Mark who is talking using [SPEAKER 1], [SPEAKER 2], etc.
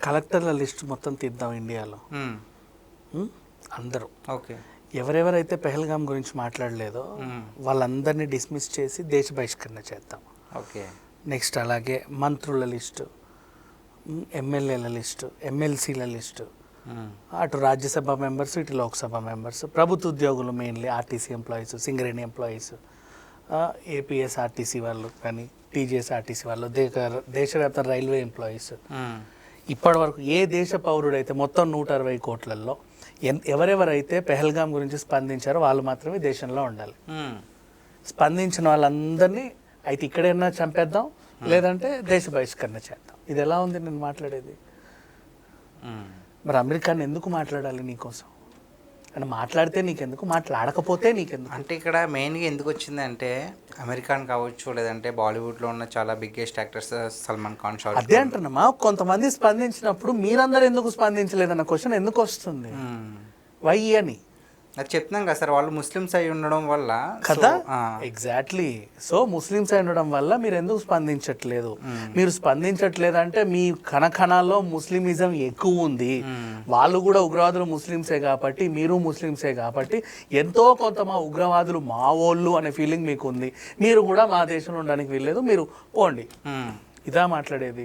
[SPEAKER 1] కలెక్టర్ల లిస్ట్ మొత్తం తీద్దాం ఇండియాలో. అందరూ
[SPEAKER 2] ఓకే.
[SPEAKER 1] ఎవరెవరైతే పెహల్గాం గురించి మాట్లాడలేదో వాళ్ళందరినీ డిస్మిస్ చేసి దేశ బహిష్కరణ చేద్దాం.
[SPEAKER 2] ఓకే.
[SPEAKER 1] నెక్స్ట్ అలాగే మంత్రుల లిస్టు, ఎమ్మెల్యేల లిస్టు, ఎమ్మెల్సీల లిస్టు, అటు రాజ్యసభ మెంబర్స్, ఇటు లోక్సభ మెంబర్స్, ప్రభుత్వ ఉద్యోగులు mainly RTC employees, Singareni employees, APSRTC వాళ్ళు కానీ టీజీఎస్ఆర్టీసీ వాళ్ళు, దేశవ్యాప్త రైల్వే ఎంప్లాయీస్, ఇప్పటి వరకు ఏ దేశ పౌరుడైతే మొత్తం 160 కోట్లలో ఎవరెవరైతే పెహల్గాం గురించి స్పందించారో వాళ్ళు మాత్రమే దేశంలో ఉండాలి. స్పందించిన వాళ్ళందరినీ అయితే ఇక్కడైనా చంపేద్దాం, లేదంటే దేశ బహిష్కరణ చేద్దాం. ఇది ఎలా ఉంది నేను మాట్లాడేది? మరి అమెరికాని ఎందుకు మాట్లాడాలి నీకోసం? అంటే మాట్లాడితే నీకెందుకు, మాట్లాడకపోతే నీకెందుకు?
[SPEAKER 2] అంటే ఇక్కడ మెయిన్గా ఎందుకు వచ్చిందంటే అమెరికాన్ కావచ్చు, లేదంటే బాలీవుడ్లో ఉన్న చాలా బిగ్గెస్ట్ యాక్టర్స్ సల్మాన్ ఖాన్, షారుఖ్
[SPEAKER 1] అదే అంటున్నామా, కొంతమంది స్పందించినప్పుడు మీరందరూ ఎందుకు స్పందించలేదన్న క్వశ్చన్ ఎందుకు వస్తుంది? వై అని
[SPEAKER 2] అది చెప్తున్నాం కదా సార్, వాళ్ళు ముస్లిమ్స్ అయి ఉండడం వల్ల
[SPEAKER 1] కదా. ఎగ్జాక్ట్లీ. సో ముస్లిమ్స్ అయి ఉండడం వల్ల మీరు ఎందుకు స్పందించట్లేదు? మీరు స్పందించట్లేదు అంటే మీ కణకణాల్లో ముస్లిమిజం ఎక్కువ ఉంది. వాళ్ళు కూడా ఉగ్రవాదులు ముస్లిమ్సే కాబట్టి, మీరు ముస్లిమ్సే కాబట్టి ఎంతో కొంత మా ఉగ్రవాదులు మా వాళ్ళు అనే ఫీలింగ్ మీకు ఉంది. మీరు కూడా మా దేశంలో ఉండడానికి వీల్లేదు, మీరు పోండి. ఇదా మాట్లాడేది?